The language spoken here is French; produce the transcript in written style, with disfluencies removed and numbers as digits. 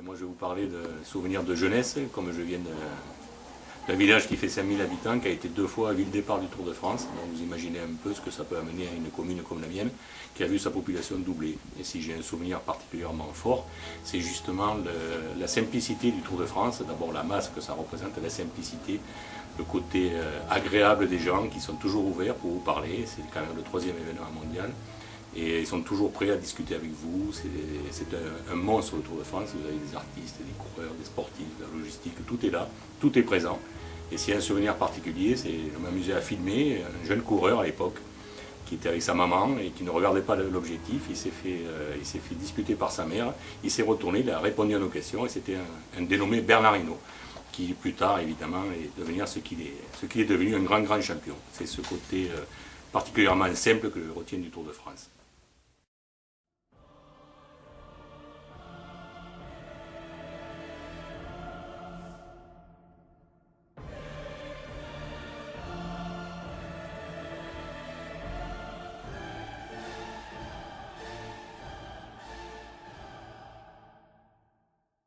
Mais moi je vais vous parler de souvenirs de jeunesse, comme je viens d'un village qui fait 5000 habitants, qui a été 2 fois ville départ du Tour de France. Donc vous imaginez un peu ce que ça peut amener à une commune comme la mienne, qui a vu sa population doubler. Et si j'ai un souvenir particulièrement fort, c'est justement la simplicité du Tour de France. D'abord la masse que ça représente, la simplicité, le côté agréable des gens qui sont toujours ouverts pour vous parler. C'est quand même le 3e événement mondial. Et ils sont toujours prêts à discuter avec vous. C'est un monstre le Tour de France. Vous avez des artistes, des coureurs, des sportifs, de la logistique, tout est là, tout est présent. Et s'il y a un souvenir particulier, c'est de m'amuser à filmer un jeune coureur à l'époque qui était avec sa maman et qui ne regardait pas l'objectif. Il s'est fait disputer par sa mère. Il s'est retourné, il a répondu à nos questions et c'était un dénommé Bernard Hinault, qui plus tard évidemment est devenu ce qu'il est devenu, un grand champion. C'est ce côté particulièrement simple que je retiens du Tour de France.